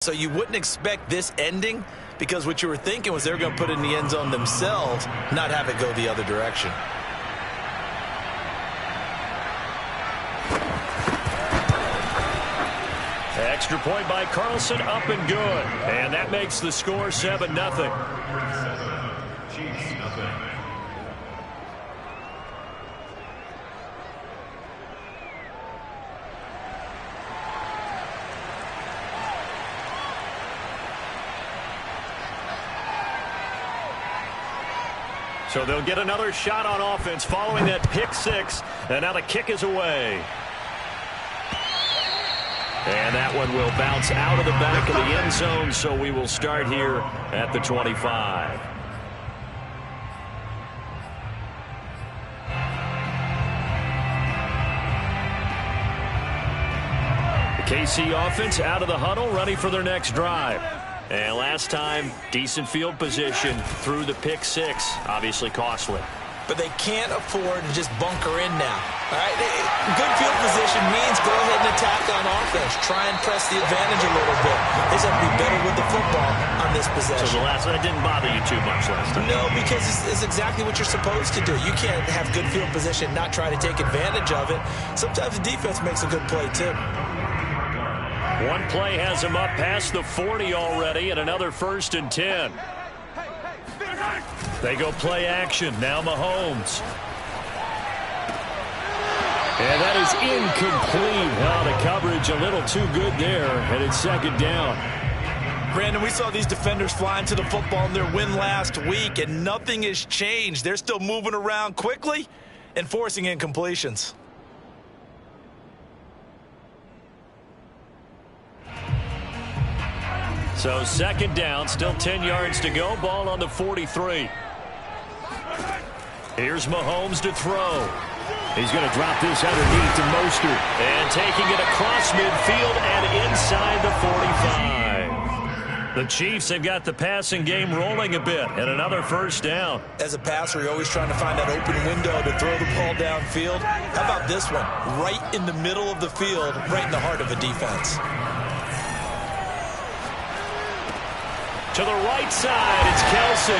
So you wouldn't expect this ending, because what you were thinking was they were going to put it in the end zone themselves, not have it go the other direction. Extra point by Carlson, up and good. And that makes the score 7-0. So they'll get another shot on offense following that pick six. And now the kick is away. And that one will bounce out of the back of the end zone, so we will start here at the 25. The KC offense out of the huddle, ready for their next drive. And last time, decent field position through the pick six, obviously costly. But they can't afford to just bunker in now. All right? Good field position means go ahead and attack on offense. Try and press the advantage a little bit. They just have to be better with the football on this possession. So the last one didn't bother you too much last time? No, because it's exactly what you're supposed to do. You can't have good field position, not try to take advantage of it. Sometimes the defense makes a good play, too. One play has him up past the 40 already, and another 1st and 10. They go play action. Now Mahomes. And that is incomplete. Oh, the coverage a little too good there, and it's 2nd down. Brandon, we saw these defenders flying to the football in their win last week, and nothing has changed. They're still moving around quickly and forcing incompletions. So 2nd down, still 10 yards to go. Ball on the 43. Here's Mahomes to throw. He's going to drop this underneath to Mostert. And taking it across midfield and inside the 45. The Chiefs have got the passing game rolling a bit. And another 1st down. As a passer, you're always trying to find that open window to throw the ball downfield. How about this one? Right in the middle of the field, right in the heart of a defense. To the right side, it's Kelsey.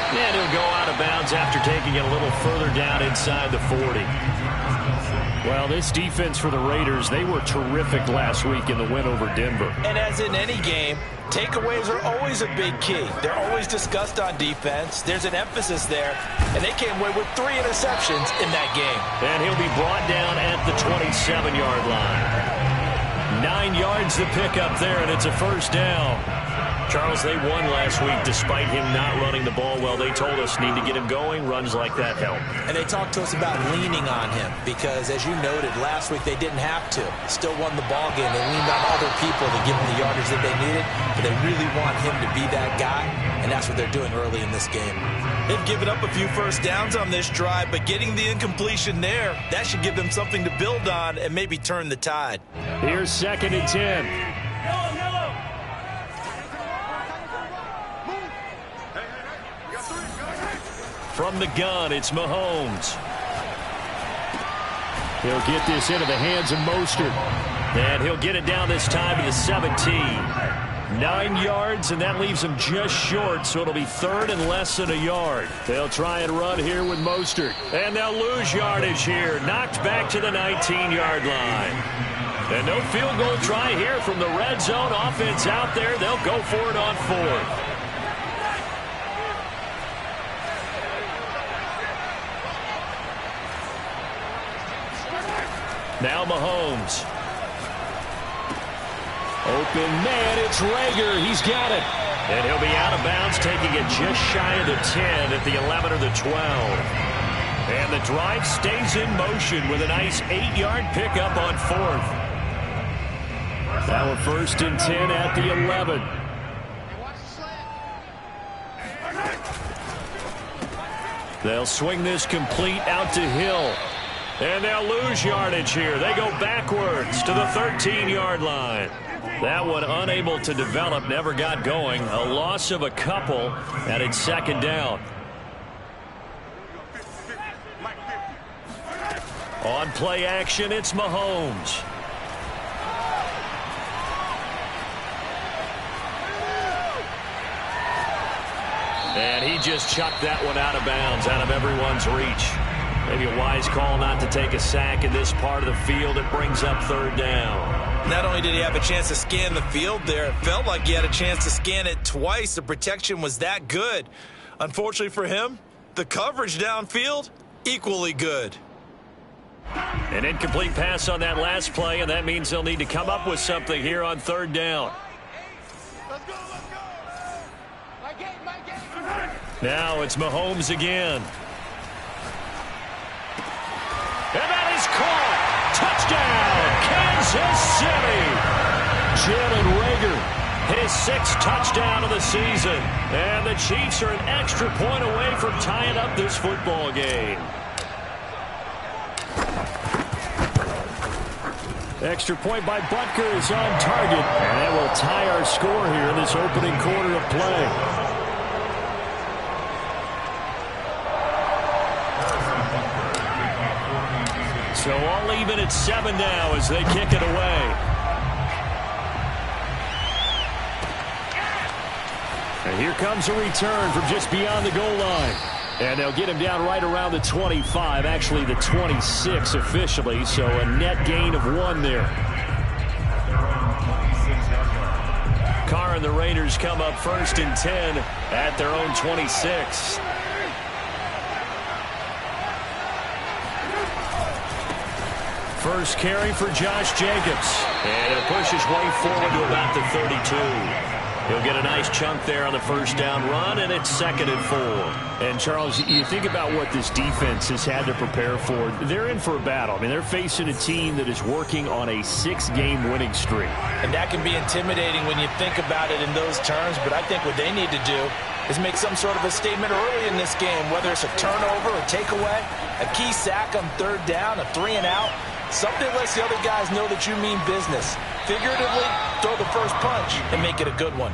And he'll go out of bounds after taking it a little further down inside the 40. Well, this defense for the Raiders, they were terrific last week in the win over Denver. And as in any game, takeaways are always a big key. They're always discussed on defense. There's an emphasis there. And they came away with 3 interceptions in that game. And he'll be brought down at the 27-yard line. 9 yards to pick up there, and it's a 1st down. Charles, they won last week despite him not running the ball well. They told us need to get him going. Runs like that help. And they talked to us about leaning on him because, as you noted, last week they didn't have to. Still won the ball game. They leaned on other people to give them the yardage that they needed, but they really want him to be that guy, and that's what they're doing early in this game. They've given up a few 1st downs on this drive, but getting the incompletion there, that should give them something to build on and maybe turn the tide. Here's 2nd and 10. From the gun, it's Mahomes. He'll get this into the hands of Mostert. And he'll get it down this time to the 17. 9 yards, and that leaves him just short, so it'll be 3rd and less than a yard. They'll try and run here with Mostert. And they'll lose yardage here. Knocked back to the 19-yard line. And no field goal try here from the red zone. Offense out there. They'll go for it on 4th. Now Mahomes. Open man, it's Rager. He's got it. And he'll be out of bounds, taking it just shy of the 10 at the 11 or the 12. And the drive stays in motion with a nice 8-yard pickup on 4th. Now a 1st and 10 at the 11. They'll swing this complete out to Hill. And they'll lose yardage here. They go backwards to the 13-yard line. That one unable to develop, never got going. A loss of a couple, and it's 2nd down. On play action, it's Mahomes. And he just chucked that one out of bounds, out of everyone's reach. Maybe a wise call not to take a sack in this part of the field. It brings up third down. Not only did he have a chance to scan the field there, it felt like he had a chance to scan it twice. The protection was that good. Unfortunately for him, the coverage downfield, equally good. An incomplete pass on that last play, and that means they'll need to come up with something here on third down. Let's go, let's go. My game. Now it's Mahomes again. And that is caught. Touchdown, Kansas City. Jalen Reagor, his 6th touchdown of the season. And the Chiefs are an extra point away from tying up this football game. Extra point by Butker is on target. And that will tie our score here in this opening quarter of play. So all even at 7 now as they kick it away. And here comes a return from just beyond the goal line. And they'll get him down right around the 25, actually the 26 officially, so a net gain of 1 there. Carr and the Raiders come up 1st and 10 at their own 26. First carry for Josh Jacobs. And he'll push his way forward to about the 32. He'll get a nice chunk there on the first down run, and it's 2nd and 4. And, Charles, you think about what this defense has had to prepare for. They're in for a battle. I mean, they're facing a team that is working on a 6-game winning streak. And that can be intimidating when you think about it in those terms, but I think what they need to do is make some sort of a statement early in this game, whether it's a turnover or takeaway, a key sack on 3rd down, a 3-and-out. Something lets the other guys know that you mean business. Figuratively, throw the first punch and make it a good one.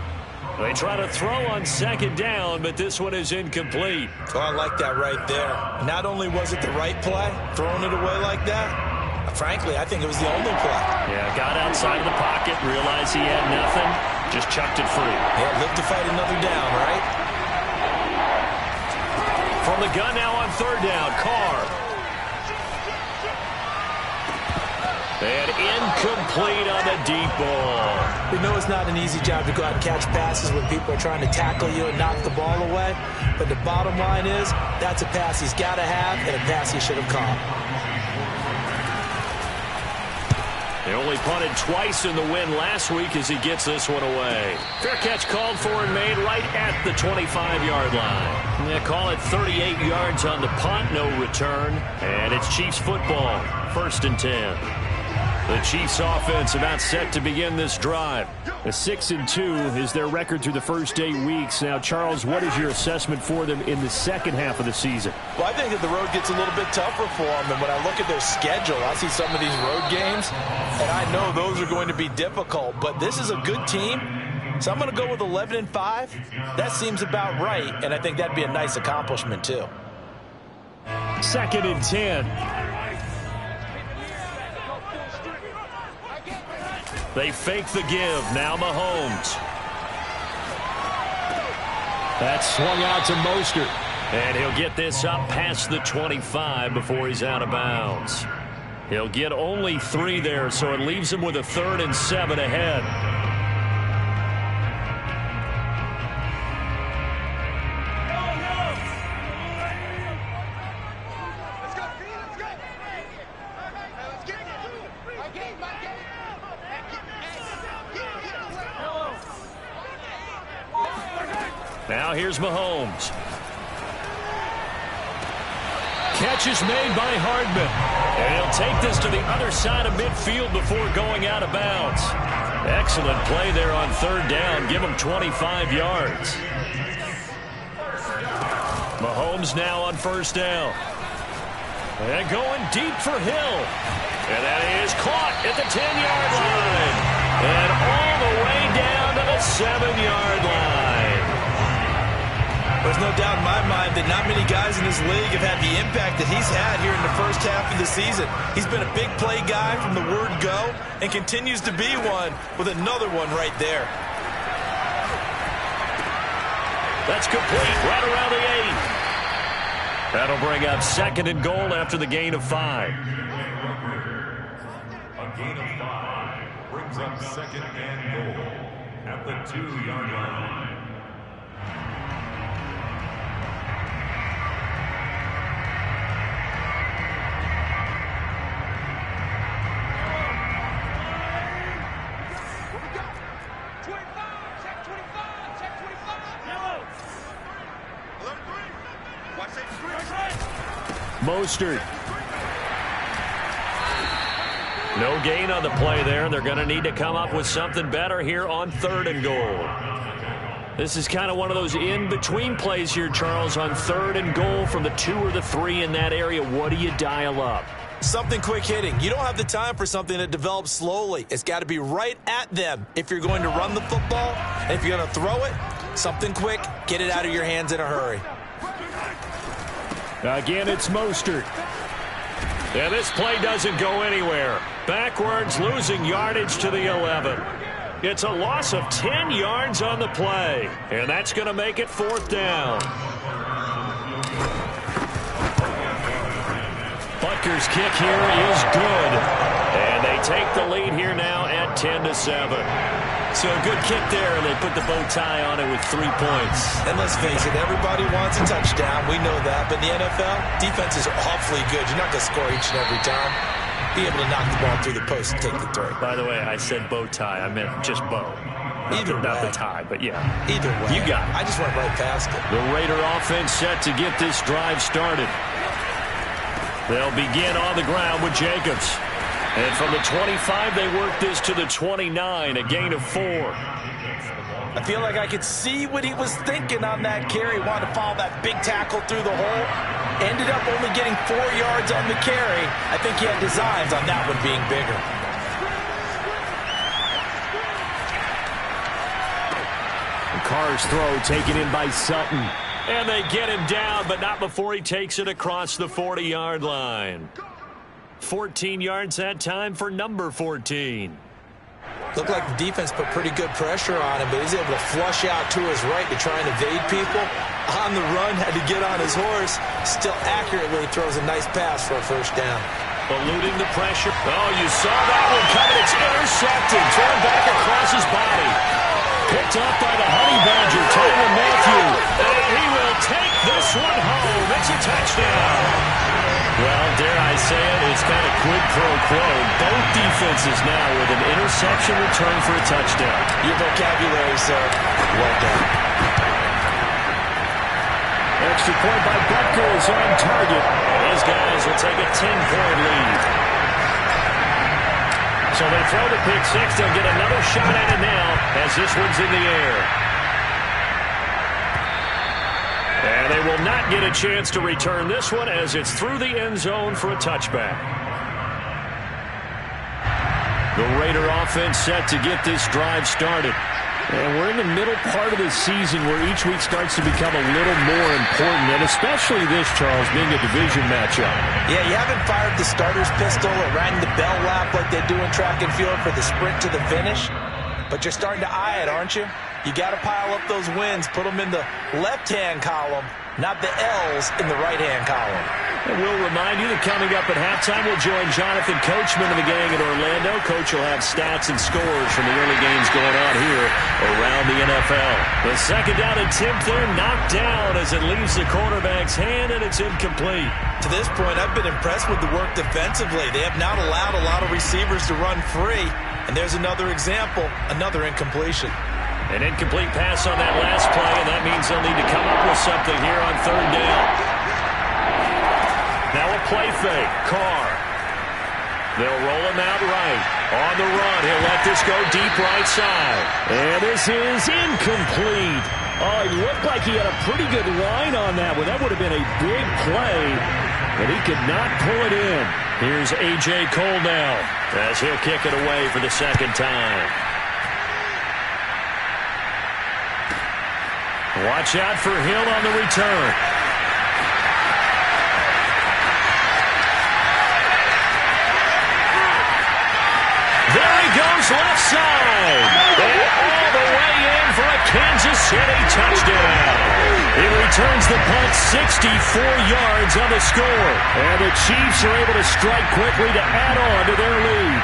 They try to throw on 2nd down, but this one is incomplete. Oh, I like that right there. Not only was it the right play, throwing it away like that, frankly, I think it was the only play. Yeah, got outside of the pocket, realized he had nothing, just chucked it free. Yeah, live to fight another down, right? From the gun now on 3rd down, Carr. And incomplete on the deep ball. We know it's not an easy job to go out and catch passes when people are trying to tackle you and knock the ball away. But the bottom line is, that's a pass he's got to have and a pass he should have caught. They only punted twice in the win last week as he gets this one away. Fair catch called for and made right at the 25-yard line. They call it 38 yards on the punt, no return. And it's Chiefs football, 1st and 10. The Chiefs offense about set to begin this drive. A 6-2 is their record through the first 8 weeks. Now, Charles, what is your assessment for them in the second half of the season? Well, I think that the road gets a little bit tougher for them. And when I look at their schedule, I see some of these road games, and I know those are going to be difficult. But this is a good team, so I'm going to go with 11-5. That seems about right, and I think that'd be a nice accomplishment, too. 2nd and 10. They fake the give. Now Mahomes. That's swung out to Mostert. And he'll get this up past the 25 before he's out of bounds. He'll get only 3 there, so it leaves him with a 3rd and 7 ahead. Now here's Mahomes. Catch is made by Hardman. And he'll take this to the other side of midfield before going out of bounds. Excellent play there on 3rd down. Give him 25 yards. Mahomes now on 1st down. And going deep for Hill. And that is caught at the 10-yard line. And all the way down to the 7-yard line. There's no doubt in my mind that not many guys in this league have had the impact that he's had here in the first half of the season. He's been a big play guy from the word go and continues to be one with another one right there. That's complete right around the 8. That'll bring up 2nd and goal after the gain of 5. A gain of 5 brings up 2nd and goal at the 2-yard line. Mostert. No gain on the play there. They're going to need to come up with something better here on 3rd and goal. This is kind of one of those in-between plays here, Charles, on 3rd and goal from the 2 or the 3 in that area. What do you dial up? Something quick hitting. You don't have the time for something that develops slowly. It's got to be right at them if you're going to run the football. And if you're going to throw it, something quick, get it out of your hands in a hurry. Again, it's Mostert. Yeah, this play doesn't go anywhere. Backwards, losing yardage to the 11. It's a loss of 10 yards on the play, and that's going to make it 4th down. Butker's kick here is good, and they take the lead here now at 10-7. So a good kick there, and they put the bow tie on it with 3 points. And let's face it, everybody wants a touchdown. We know that. But in the NFL, defense is awfully good. You're not going to score each and every time. Be able to knock the ball through the post and take the 3. By the way, I said bow tie. I meant just bow. Either way. Not the tie, but yeah. Either way. You got it. I just went right past it. The Raider offense set to get this drive started. They'll begin on the ground with Jacobs. And from the 25, they work this to the 29, a gain of 4. I feel like I could see what he was thinking on that carry. Wanted to follow that big tackle through the hole. Ended up only getting 4 yards on the carry. I think he had designs on that one being bigger. Carr's throw taken in by Sutton. And they get him down, but not before he takes it across the 40-yard line. 14 yards that time for number 14. Looked like the defense put pretty good pressure on him, but he's able to flush out to his right to try and evade people. On the run, had to get on his horse. Still accurately throws a nice pass for a 1st down. Eluding the pressure. Oh, you saw that one coming. It's intercepted. Thrown back across his body. Picked up by the Honey Badger, Tyrann Mathieu. And he will take this one home. It's a touchdown. Well, dare I say it, it's kind of quid pro quo. Both defenses now with an interception return for a touchdown. Your vocabulary, sir. Well done. Extra point by Butker is on target. These guys will take a 10-point lead. So they throw the pick 6. They'll get another shot at it now as this one's in the air. And they will not get a chance to return this one as it's through the end zone for a touchback. The Raider offense set to get this drive started. And we're in the middle part of the season where each week starts to become a little more important, and especially this, Charles, being a division matchup. Yeah, you haven't fired the starter's pistol or rang the bell lap like they do in track and field for the sprint to the finish, but you're starting to eye it, aren't you? You got to pile up those wins, put them in the left-hand column, not the L's in the right-hand column. And we'll remind you that coming up at halftime, we'll join Jonathan Coachman of the gang in Orlando. Coach will have stats and scores from the early games going on here around the NFL. The 2nd down attempt there knocked down as it leaves the quarterback's hand, and it's incomplete. To this point, I've been impressed with the work defensively. They have not allowed a lot of receivers to run free. And there's another example, another incompletion. An incomplete pass on that last play, and that means they'll need to come up with something here on 3rd down. Now a play fake. Carr. They'll roll him out right. On the run, he'll let this go deep right side. And this is incomplete. Oh, he looked like he had a pretty good line on that one. That would have been a big play, but he could not pull it in. Here's A.J. Cole now as he'll kick it away for the 2nd time. Watch out for Hill on the return. There he goes left side. And all the way in for a Kansas City touchdown. He returns the punt 64 yards on the score. And the Chiefs are able to strike quickly to add on to their lead.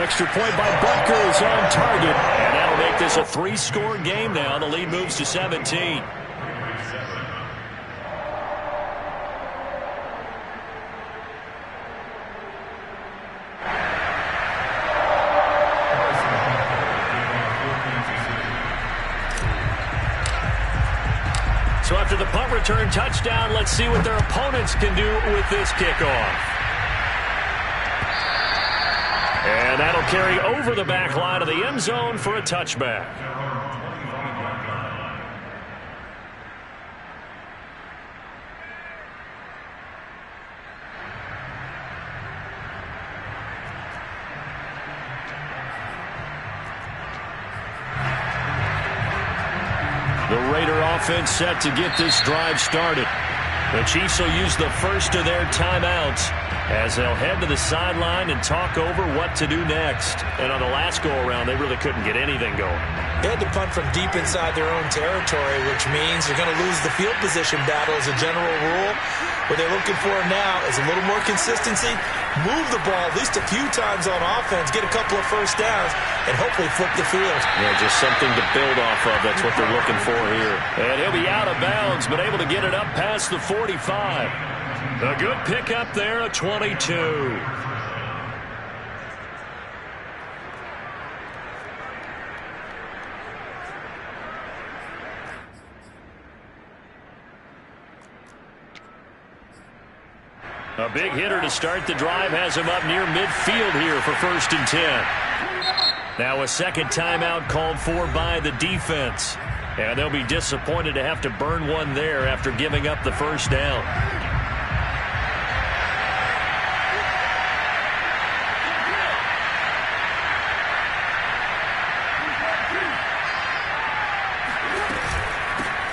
Extra point by Butker is on target. And that'll make this a 3-score game now. The lead moves to 17. So after the punt return touchdown, let's see what their opponents can do with this kickoff. And that'll carry over the back line of the end zone for a touchback. The Raider offense set to get this drive started. The Chiefs will use the first of their timeouts as they'll head to the sideline and talk over what to do next. And on the last go-around, they really couldn't get anything going. They had to punt from deep inside their own territory, which means they're going to lose the field position battle as a general rule. What they're looking for now is a little more consistency, move the ball at least a few times on offense, get a couple of first downs, and hopefully flip the field. Yeah, just something to build off of. That's what they're looking for here. And he'll be out of bounds, but able to get it up past the 45. A good pickup there, a 22. A big hitter to start the drive has him up near midfield here for 1st and 10. Now a second timeout called for by the defense. And they'll be disappointed to have to burn one there after giving up the first down.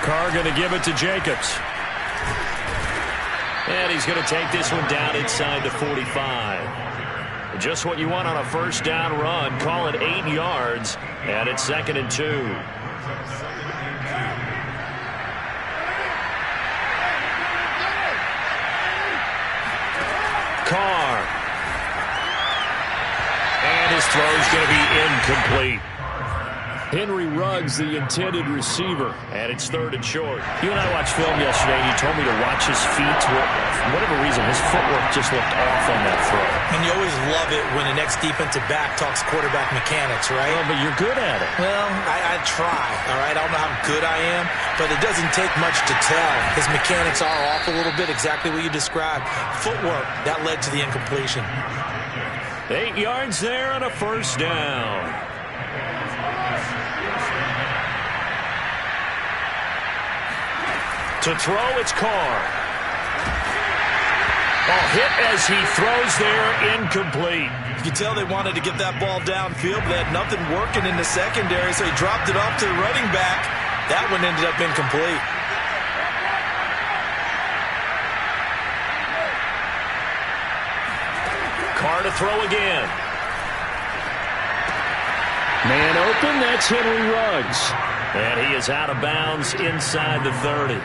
Carr going to give it to Jacobs. And he's going to take this one down inside the 45. Just what you want on a first down run. Call it 8 yards. And it's 2nd and 2. Carr. And his throw's going to be incomplete. Henry Ruggs, the intended receiver, and it's 3rd and short. You and I watched film yesterday, and you told me to watch his feet. For whatever reason, his footwork just looked off on that throw. And you always love it when the next defensive back talks quarterback mechanics, right? Well, but you're good at it. Well, I try, all right? I don't know how good I am, but it doesn't take much to tell. His mechanics are off a little bit, exactly what you described. Footwork, that led to the incompletion. 8 yards there on a first down. To throw, it's Carr. A hit as he throws there, incomplete. You can tell they wanted to get that ball downfield, but they had nothing working in the secondary, so he dropped it off to the running back. That one ended up incomplete. Carr to throw again. Man open, that's Henry Ruggs. And he is out of bounds inside the 30.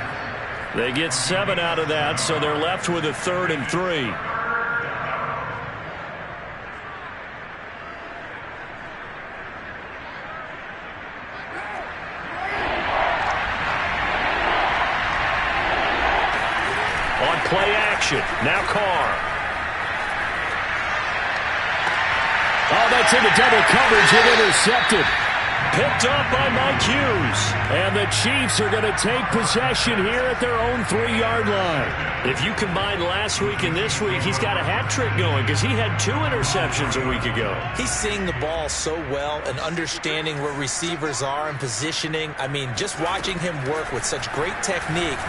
They get 7 out of that, so they're left with a 3rd and 3. On play action, now Carr. Oh, that's into double coverage and intercepted. Picked up by Mike Hughes. And the Chiefs are going to take possession here at their own 3-yard line. If you combine last week and this week, he's got a hat trick going because he had 2 interceptions a week ago. He's seeing the ball so well and understanding where receivers are and positioning. I mean, just watching him work with such great technique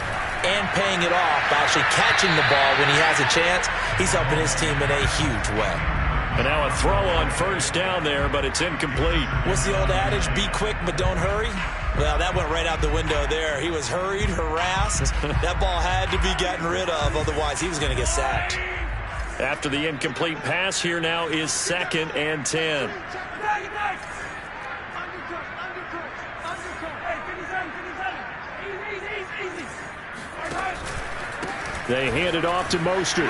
and paying it off by actually catching the ball when he has a chance, he's helping his team in a huge way. And now a throw on first down there, but it's incomplete. What's the old adage? Be quick, but don't hurry. Well, that went right out the window there. He was hurried, harassed. That ball had to be gotten rid of, otherwise he was going to get sacked. After the incomplete pass, here now is 2nd and 10. They hand it off to Mostert.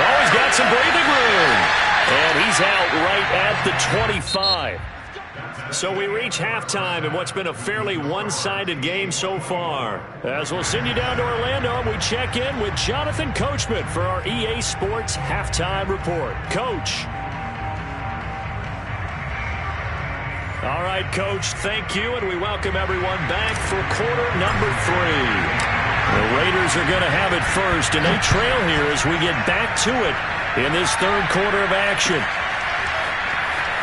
Oh, he's got some breathing room. And he's out right at the 25. So we reach halftime in what's been a fairly one-sided game so far. As we'll send you down to Orlando, we check in with Jonathan Coachman for our EA Sports Halftime Report. Coach. All right, Coach, thank you, and we welcome everyone back for quarter number 3. The Raiders are going to have it first, and they trail here as we get back to it in this third quarter of action.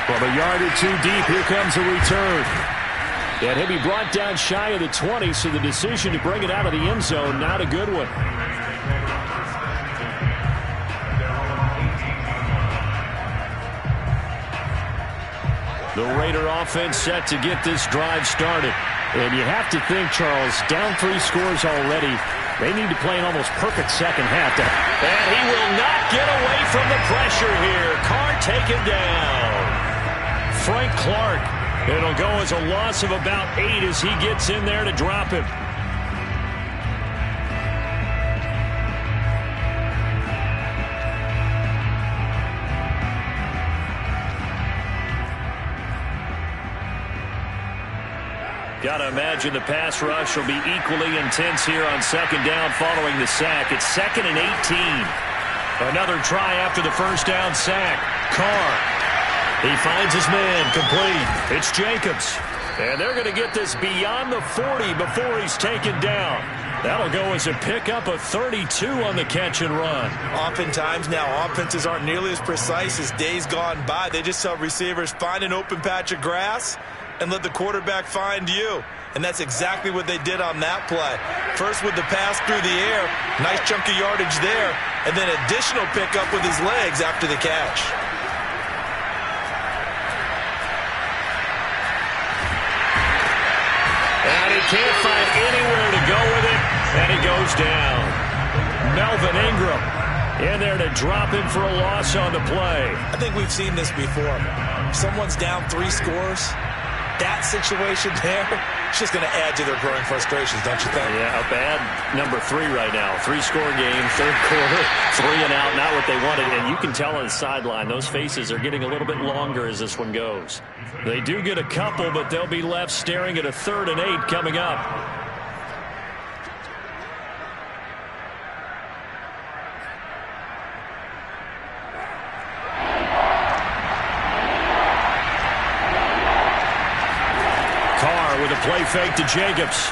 From a yard or two deep, here comes a return. And he'll be brought down shy of the 20, so the decision to bring it out of the end zone, not a good one. The Raider offense set to get this drive started. And you have to think, Charles, down 3 scores already. They need to play an almost perfect second half. And he will not get away from the pressure here. Carr taken down. Frank Clark. It'll go as a loss of about 8 as he gets in there to drop him. Got to imagine the pass rush will be equally intense here on second down following the sack. It's 2nd and 18. Another try after the first down sack. Carr. He finds his man complete. It's Jacobs. And they're going to get this beyond the 40 before he's taken down. That'll go as a pickup of 32 on the catch and run. Oftentimes now offenses aren't nearly as precise as days gone by. They just tell receivers, find an open patch of grass and let the quarterback find you. And that's exactly what they did on that play. First with the pass through the air, nice chunk of yardage there, and then additional pickup with his legs after the catch. And he can't find anywhere to go with it, and he goes down. Melvin Ingram in there to drop him for a loss on the play. I think we've seen this before. Someone's down 3 scores. That situation there, it's just going to add to their growing frustrations, don't you think? Yeah, a bad number 3 right now. 3-score game, third quarter, 3 and out, not what they wanted. And you can tell on the sideline, those faces are getting a little bit longer as this one goes. They do get a couple, but they'll be left staring at a 3rd and 8 coming up. With a play fake to Jacobs.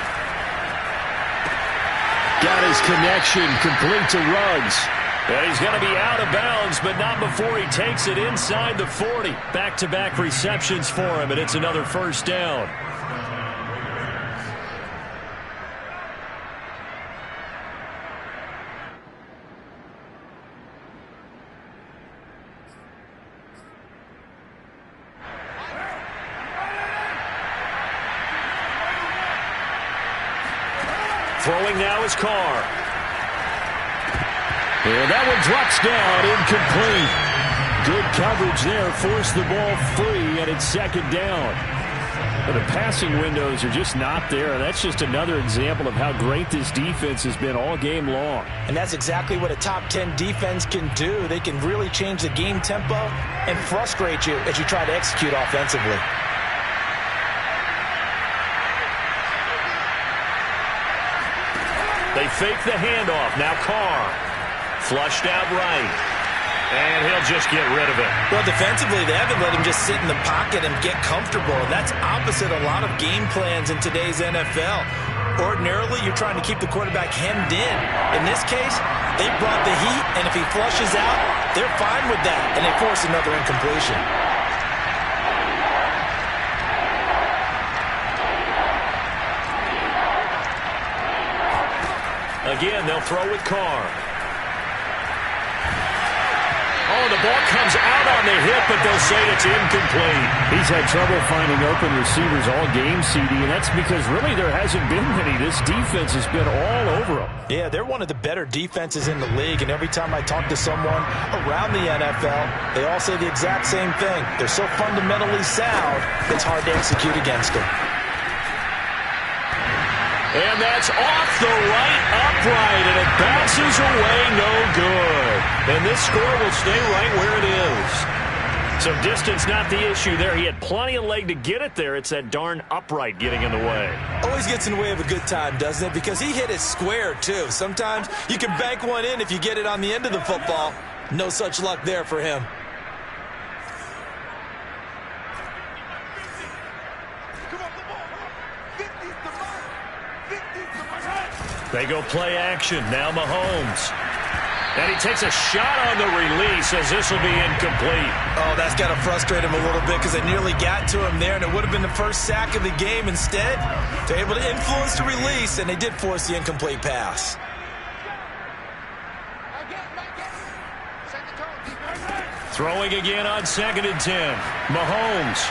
Got his connection complete to Ruggs. And he's going to be out of bounds, but not before he takes it inside the 40. Back-to-back receptions for him, and it's another first down. Throwing now is Carr. And that one drops down, incomplete. Good coverage there, forced the ball free, and it's 2nd down. But the passing windows are just not there. That's just another example of how great this defense has been all game long. And that's exactly what a top 10 defense can do. They can really change the game tempo and frustrate you as you try to execute offensively. They fake the handoff. Now Carr. Flushed out right. And he'll just get rid of it. Well, defensively, they haven't let him just sit in the pocket and get comfortable. And that's opposite a lot of game plans in today's NFL. Ordinarily, you're trying to keep the quarterback hemmed in. In this case, they brought the heat, and if he flushes out, they're fine with that. And they force another incompletion. Again, they'll throw with Carr. Oh, the ball comes out on the hit, but they'll say it's incomplete. He's had trouble finding open receivers all game, CD, and that's because really there hasn't been many. This defense has been all over them. Yeah, they're one of the better defenses in the league, and every time I talk to someone around the NFL, they all say the exact same thing. They're so fundamentally sound, it's hard to execute against them. And that's off the right upright, and it bounces away, no good. And this score will stay right where it is. So distance not the issue there. He had plenty of leg to get it there. It's that darn upright getting in the way. Always gets in the way of a good time, doesn't it? Because he hit it square, too. Sometimes you can bank one in if you get it on the end of the football. No such luck there for him. They go play action. Now Mahomes. And he takes a shot on the release as this will be incomplete. Oh, that's got to frustrate him a little bit because they nearly got to him there, and it would have been the first sack of the game. Instead, they're able to influence the release, and they did force the incomplete pass. Throwing again on 2nd and 10. Mahomes.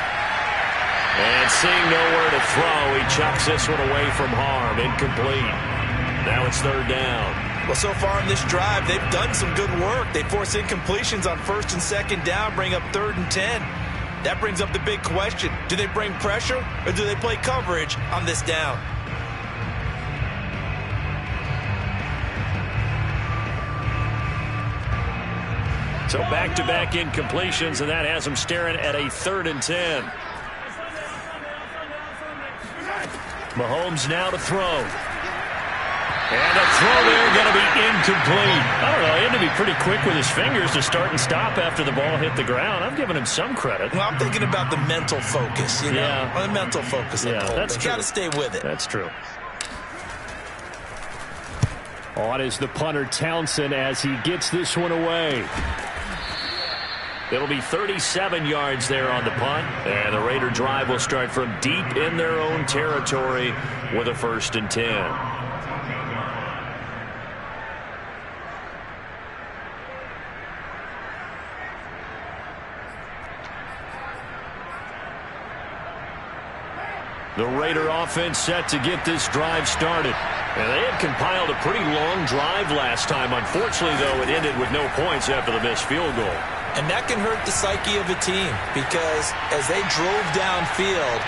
And seeing nowhere to throw, he chucks this one away from harm. Incomplete. Now it's 3rd down. Well, so far in this drive, they've done some good work. They force incompletions on 1st and 2nd down, bring up 3rd and 10. That brings up the big question. Do they bring pressure or do they play coverage on this down? So back-to-back incompletions, and that has them staring at a 3rd and 10. Mahomes now to throw. And a throw there going to be incomplete. I don't know. He had to be pretty quick with his fingers to start and stop after the ball hit the ground. I'm giving him some credit. Well, I'm thinking about the mental focus, you know? Yeah. The mental focus. Yeah, that's true. Got to stay with it. That's true. On is the punter Townsend as he gets this one away. It'll be 37 yards there on the punt. And the Raider drive will start from deep in their own territory with a 1st and 10. The Raider offense set to get this drive started. And they had compiled a pretty long drive last time. Unfortunately, though, it ended with no points after the missed field goal. And that can hurt the psyche of a team because as they drove downfield,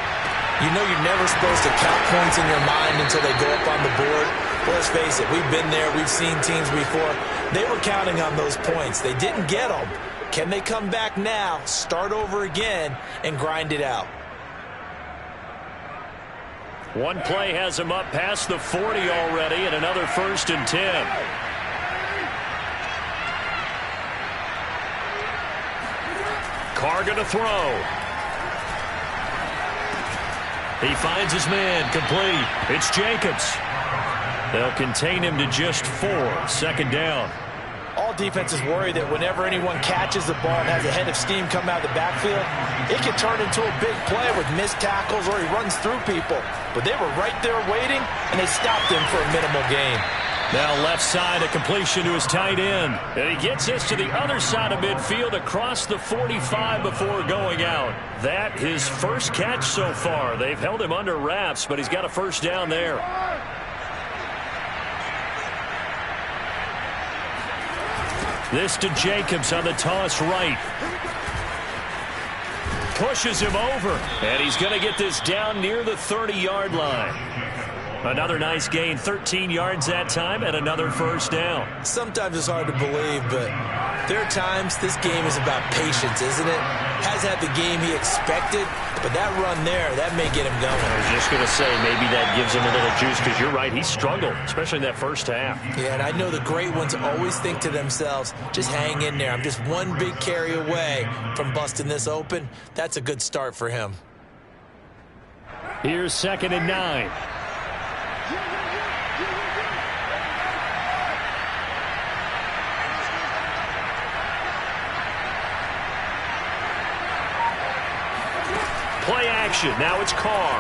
you know you're never supposed to count points in your mind until they go up on the board. Well, let's face it, we've been there. We've seen teams before. They were counting on those points. They didn't get them. Can they come back now, start over again, and grind it out? One play has him up past the 40 already, and another 1st and 10. Carr going to throw. He finds his man, complete. It's Jacobs. They'll contain him to just 4. 2nd down. All defenses worry that whenever anyone catches the ball and has a head of steam come out of the backfield, it can turn into a big play with missed tackles or he runs through people. But they were right there waiting, and they stopped him for a minimal gain. Now left side, a completion to his tight end. And he gets this to the other side of midfield across the 45 before going out. That his first catch so far. They've held him under wraps, but he's got a 1st down there. This to Jacobs on the toss right. Pushes him over. And he's going to get this down near the 30-yard line. Another nice gain, 13 yards that time, and another 1st down. Sometimes it's hard to believe, but there are times this game is about patience, isn't it? Has had the game he expected, but that run there, that may get him going. I was just going to say, maybe that gives him a little juice, because you're right, he struggled, especially in that first half. Yeah, and I know the great ones always think to themselves, just hang in there. I'm just one big carry away from busting this open. That's a good start for him. Here's 2nd and 9. Play action. Now it's Carr.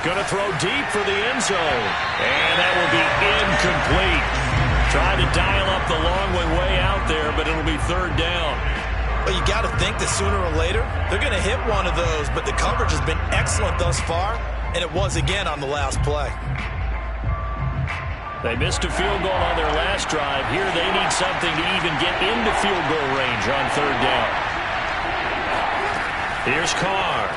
Going to throw deep for the end zone. And that will be incomplete. Trying to dial up the long way out there, but it'll be 3rd down. Well, you got to think that sooner or later, they're going to hit one of those, but the coverage has been excellent thus far, and it was again on the last play. They missed a field goal on their last drive. Here they need something to even get into field goal range on 3rd down. Here's Carr.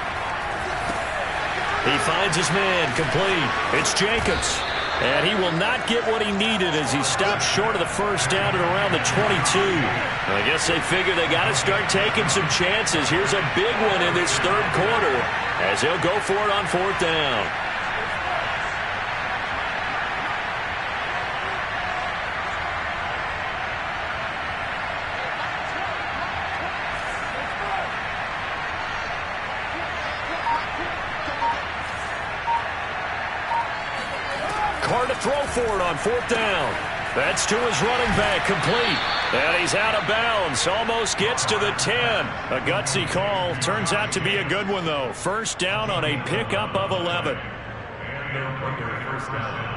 He finds his man, complete. It's Jacobs. And he will not get what he needed as he stops short of the first down at around the 22. I guess they figure they got to start taking some chances. Here's a big one in this third quarter as he'll go for it on fourth down. To throw for it on fourth down. That's to his running back, complete. And he's out of bounds. Almost gets to the 10. A gutsy call. Turns out to be a good one, though. First down on a pickup of 11. And they'll put their first down.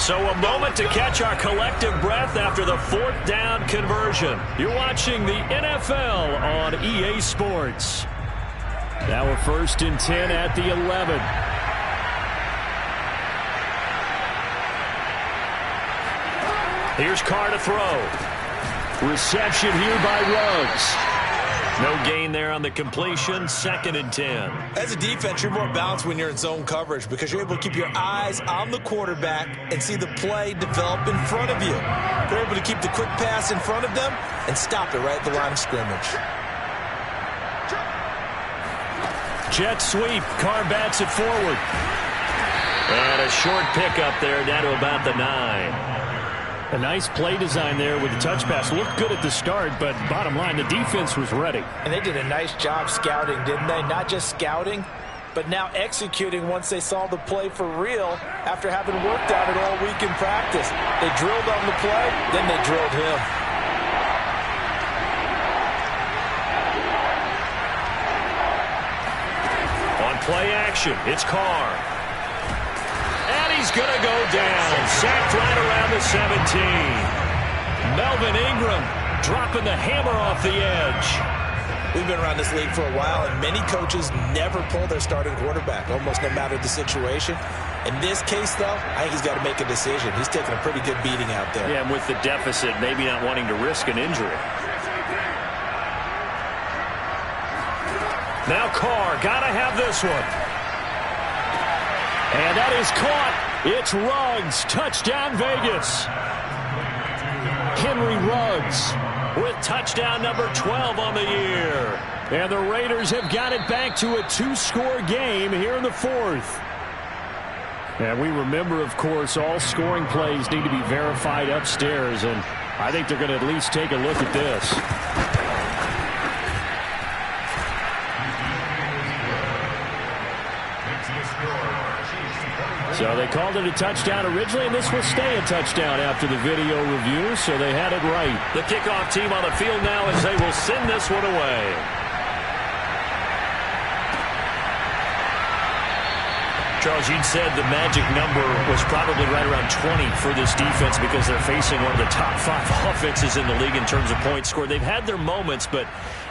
So a moment to catch our collective breath after the fourth down conversion. You're watching the NFL on EA Sports. Now we're first and 10 at the 11. Here's Carr to throw. Reception here by Ruggs. No gain there on the completion. Second and 10. As a defense, you're more balanced when you're in zone coverage because you're able to keep your eyes on the quarterback and see the play develop in front of you. You're able to keep the quick pass in front of them and stop it right at the line of scrimmage. Jet sweep. Carr bats it forward. And a short pickup there down to about the 9. A nice play design there with the touch pass. Looked good at the start, but bottom line, the defense was ready. And they did a nice job scouting, didn't they? Not just scouting, but now executing once they saw the play for real after having worked on it all week in practice. They drilled on the play, then they drilled him. On play action, it's Carr. He's going to go down. Sacked right around the 17. Melvin Ingram dropping the hammer off the edge. We've been around this league for a while, and many coaches never pull their starting quarterback, almost no matter the situation. In this case, though, I think he's got to make a decision. He's taking a pretty good beating out there. Yeah, and with the deficit, maybe not wanting to risk an injury. Now Carr, got to have this one. And that is caught. It's Ruggs. Touchdown, Vegas. Henry Ruggs with touchdown number 12 on the year. And the Raiders have got it back to a 2-score game here in the fourth. And we remember, of course, all scoring plays need to be verified upstairs. And I think they're going to at least take a look at this. So they called it a touchdown originally, and this will stay a touchdown after the video review, so they had it right. The kickoff team on the field now as they will send this one away. Charles, you'd said the magic number was probably right around 20 for this defense because they're facing one of the top 5 offenses in the league in terms of points scored. They've had their moments, but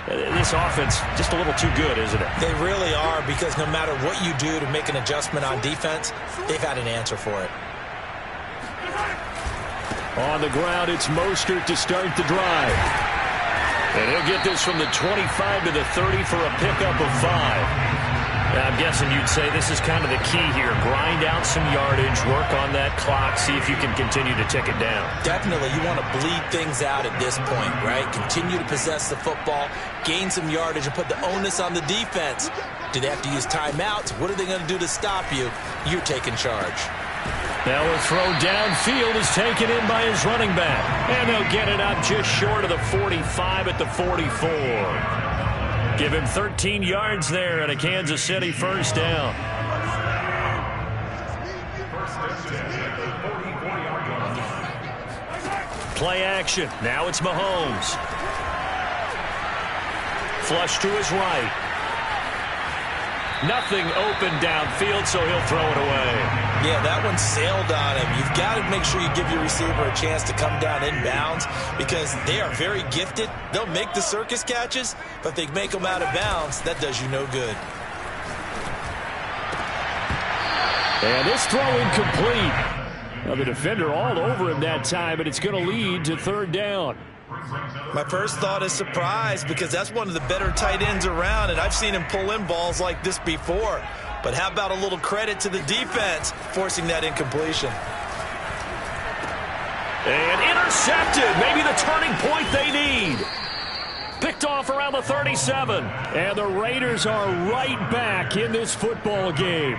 this offense just a little too good, isn't it? They really are, because no matter what you do to make an adjustment on defense, they've had an answer for it. On the ground, it's Mostert to start the drive. And he'll get this from the 25 to the 30 for a pickup of 5. I'm guessing you'd say this is kind of the key here. Grind out some yardage, work on that clock, see if you can continue to tick it down. Definitely. You want to bleed things out at this point, right? Continue to possess the football, gain some yardage, and put the onus on the defense. Do they have to use timeouts? What are they going to do to stop you? You're taking charge. Now a throw downfield is taken in by his running back. And they'll get it up just short of the 45 at the 44. Give him 13 yards there and a Kansas City first down. Play action. Now it's Mahomes. Flush to his right. Nothing open downfield, so he'll throw it away. Yeah, that one sailed on him. You've got to make sure you give your receiver a chance to come down inbounds because they are very gifted. They'll make the circus catches, but if they make them out of bounds, that does you no good. And this throw incomplete. Well, the defender all over him that time, and it's going to lead to third down. My first thought is surprise because that's one of the better tight ends around, and I've seen him pull in balls like this before. But how about a little credit to the defense forcing that incompletion? And intercepted. Maybe the turning point they need. Picked off around the 37. And the Raiders are right back in this football game.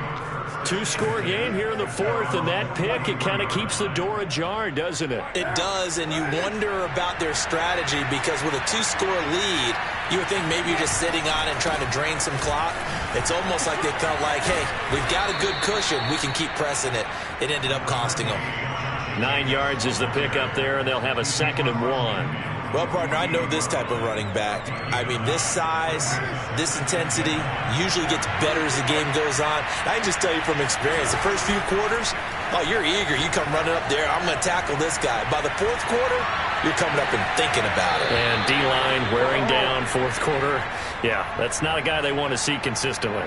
Two-score game here in the fourth, and that pick, it kind of keeps the door ajar, doesn't it? It does, and you wonder about their strategy because with a two-score lead, you would think maybe you're just sitting on it and trying to drain some clock. It's almost like they felt like, hey, we've got a good cushion. We can keep pressing it. It ended up costing them. 9 yards is the pick up there, and they'll have a 2nd and 1. Well, partner, I know this type of running back. I mean, this size, this intensity usually gets better as the game goes on. I can just tell you from experience, the first few quarters, oh, you're eager. You come running up there, I'm going to tackle this guy. By the fourth quarter, you're coming up and thinking about it. And D-line wearing down fourth quarter. Yeah, that's not a guy they want to see consistently.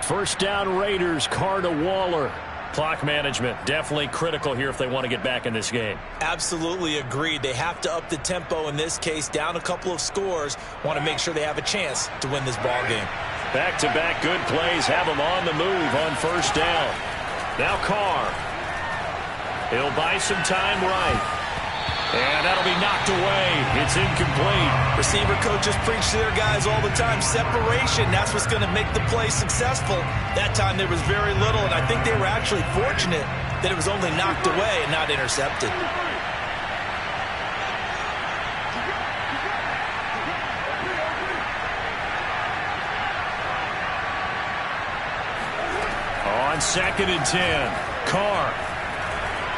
First down Raiders, Carr to Waller. Clock management, definitely critical here if they want to get back in this game. Absolutely agreed. They have to up the tempo in this case, down a couple of scores. Want to make sure they have a chance to win this ball game. Back-to-back good plays have them on the move on first down. Now Carr. He'll buy some time right. And that'll be knocked away. It's incomplete. Receiver coaches preach to their guys all the time. Separation, that's what's going to make the play successful. That time there was very little, and I think they were actually fortunate that it was only knocked away and not intercepted. On 2nd and 10, Carr.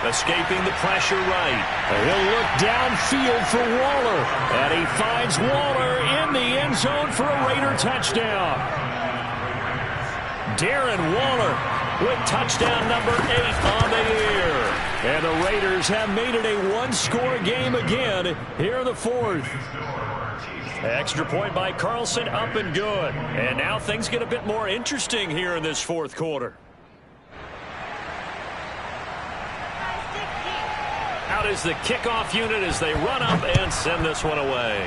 Escaping the pressure right. He'll look downfield for Waller. And he finds Waller in the end zone for a Raider touchdown. Darren Waller with touchdown number 8 on the year. And the Raiders have made it a one-score game again here in the fourth. Extra point by Carlson, up and good. And now things get a bit more interesting here in this fourth quarter. Out is the kickoff unit as they run up and send this one away.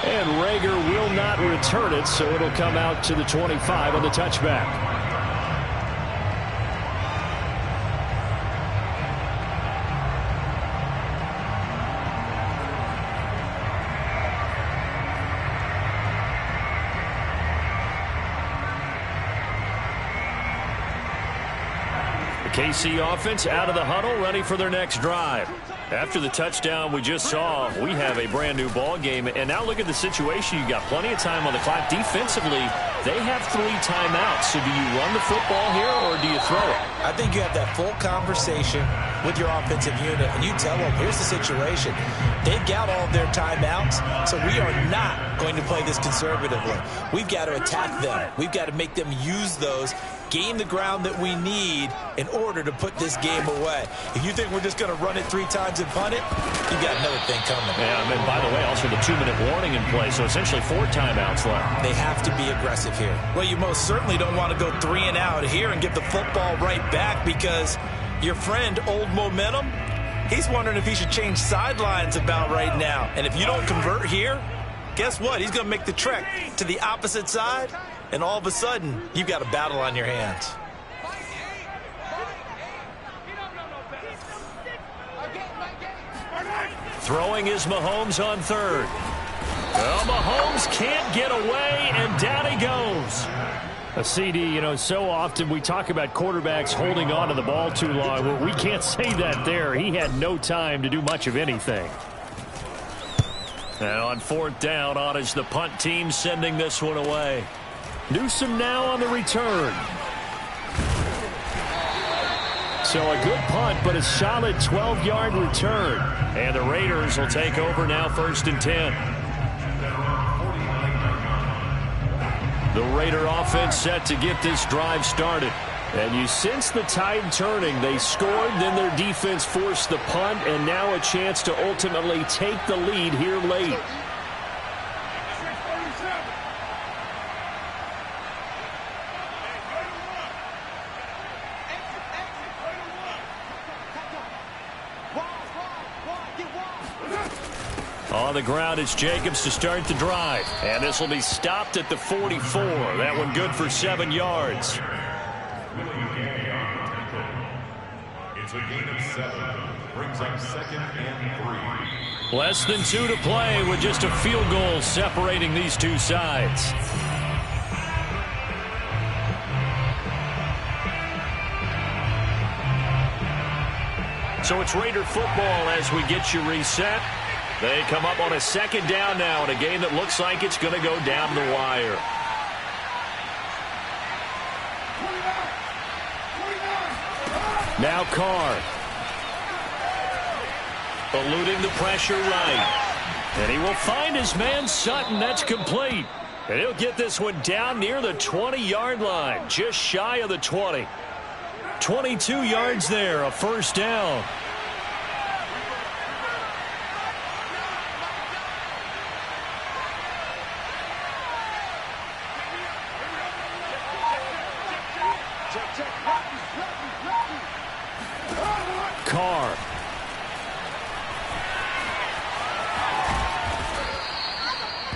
And Rager will not return it, so it'll come out to the 25 on the touchback. KC offense out of the huddle, ready for their next drive. After the touchdown we just saw, we have a brand new ball game. And now look at the situation. You got plenty of time on the clock. Defensively, they have 3 timeouts. So do you run the football here or do you throw it? I think you have that full conversation with your offensive unit, and you tell them, here's the situation. They've got all of their timeouts, so we are not going to play this conservatively. We've got to attack them. We've got to make them use those, gain the ground that we need in order to put this game away. If you think we're just going to run it 3 times and punt it, you've got another thing coming. Yeah, and by the way, also the 2-minute warning in play, so essentially 4 timeouts left. They have to be aggressive here. Well, you most certainly don't want to go 3 and out here and get the football right back because your friend, Old Momentum, he's wondering if he should change sidelines about right now. And if you don't convert here, guess what? He's going to make the trek to the opposite side, and all of a sudden, you've got a battle on your hands. Throwing is Mahomes on third. Well, Mahomes can't get away, and down he goes. A CD, you know, so often we talk about quarterbacks holding on to the ball too long. Well, we can't say that there. He had no time to do much of anything. And on 4th down, on is the punt team sending this one away. Newsome now on the return. So a good punt, but a solid 12-yard return. And the Raiders will take over now 1st and 10. The Raider offense set to get this drive started. And you sense the tide turning. They scored, then their defense forced the punt, and now a chance to ultimately take the lead here late. On the ground, it's Jacobs to start the drive. And this will be stopped at the 44. That one good for 7 yards. It's a gain of 7. Brings up 2nd and 3. Less than 2 to play with just a field goal separating these two sides. So it's Raider football as we get you reset. They come up on a 2nd down now in a game that looks like it's going to go down the wire. Now Carr. Eluding the pressure right. And he will find his man Sutton. That's complete. And he'll get this one down near the 20-yard line. Just shy of the 20. 22 yards there, a 1st down. Carr.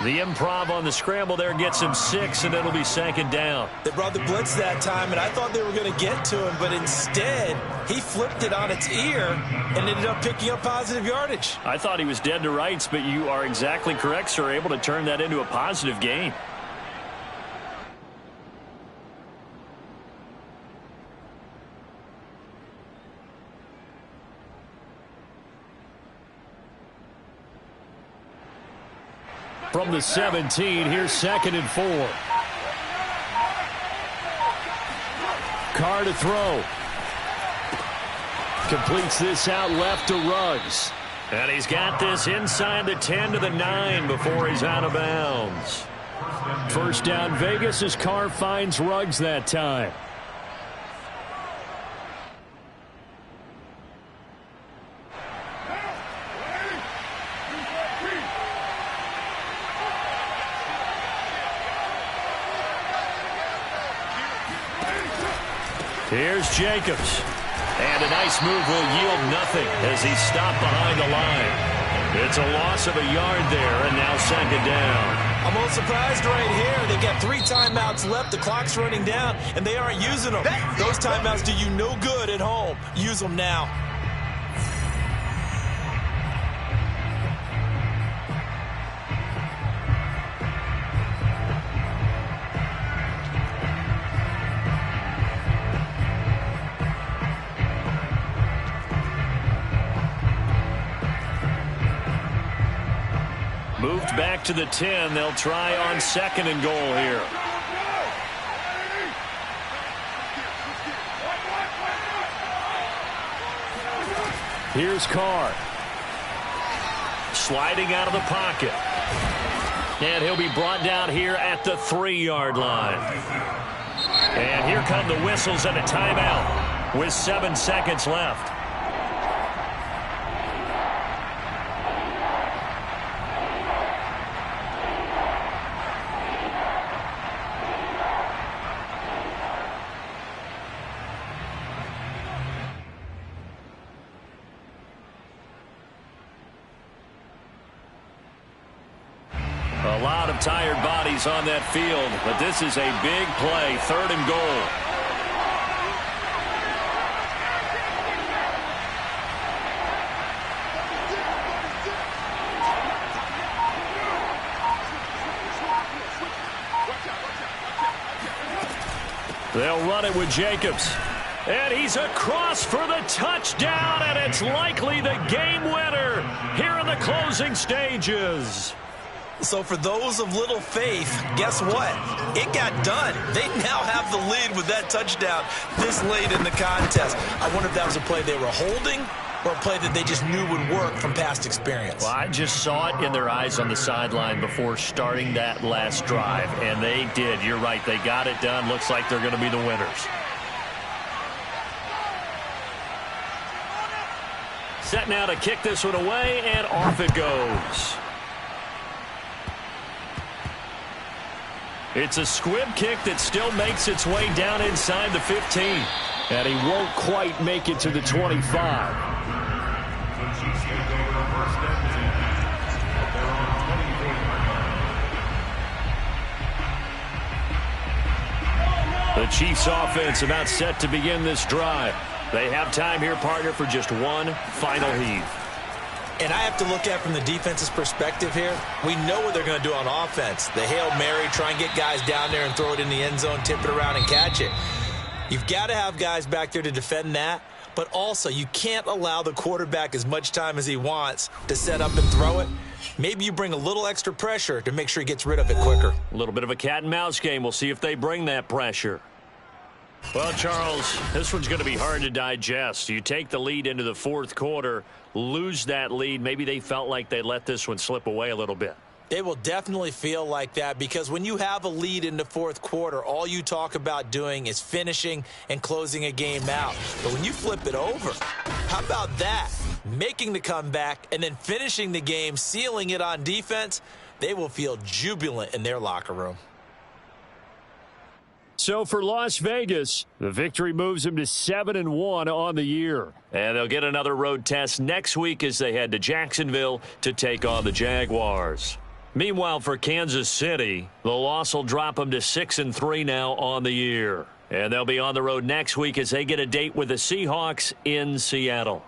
The improv on the scramble there gets him 6, and it'll be 2nd down. They brought the blitz that time, and I thought they were going to get to him, but instead, he flipped it on its ear and ended up picking up positive yardage. I thought he was dead to rights, but you are exactly correct, sir, able to turn that into a positive gain. From the 17, here's 2nd and 4. Carr to throw. Completes this out left to Ruggs. And he's got this inside the 10 to the 9 before he's out of bounds. 1st down Vegas as Carr finds Ruggs that time. Here's Jacobs. And a nice move will yield nothing as he's stopped behind the line. It's a loss of a yard there, and now 2nd down. I'm a little surprised right here. They've got 3 timeouts left. The clock's running down, and they aren't using them. Those timeouts do you no good at home. Use them now. Moved back to the 10. They'll try on 2nd and goal here. Here's Carr. Sliding out of the pocket. And he'll be brought down here at the 3-yard line. And here come the whistles and a timeout with 7 seconds left. A lot of tired bodies on that field, but this is a big play, 3rd and goal. They'll run it with Jacobs. And he's across for the touchdown, and it's likely the game winner here in the closing stages. So for those of little faith, guess what? It got done. They now have the lead with that touchdown this late in the contest. I wonder if that was a play they were holding or a play that they just knew would work from past experience? Well, I just saw it in their eyes on the sideline before starting that last drive, and they did. You're right. They got it done. Looks like they're going to be the winners. Set now to kick this one away, and off it goes. It's a squib kick that still makes its way down inside the 15. And he won't quite make it to the 25. The Chiefs offense about set to begin this drive. They have time here, partner, for just one final heave. And I have to look at it from the defense's perspective here. We know what they're going to do on offense. The Hail Mary, try and get guys down there and throw it in the end zone, tip it around and catch it. You've got to have guys back there to defend that, but also you can't allow the quarterback as much time as he wants to set up and throw it. Maybe you bring a little extra pressure to make sure he gets rid of it quicker. A little bit of a cat and mouse game. We'll see if they bring that pressure. Well, Charles, this one's going to be hard to digest. You take the lead into the fourth quarter, lose that lead. Maybe they felt like they let this one slip away a little bit. They will definitely feel like that because when you have a lead in the fourth quarter, all you talk about doing is finishing and closing a game out. But when you flip it over, how about that? Making the comeback and then finishing the game, sealing it on defense, they will feel jubilant in their locker room. So for Las Vegas, the victory moves them to 7-1 on the year. And they'll get another road test next week as they head to Jacksonville to take on the Jaguars. Meanwhile, for Kansas City, the loss will drop them to 6-3 now on the year. And they'll be on the road next week as they get a date with the Seahawks in Seattle.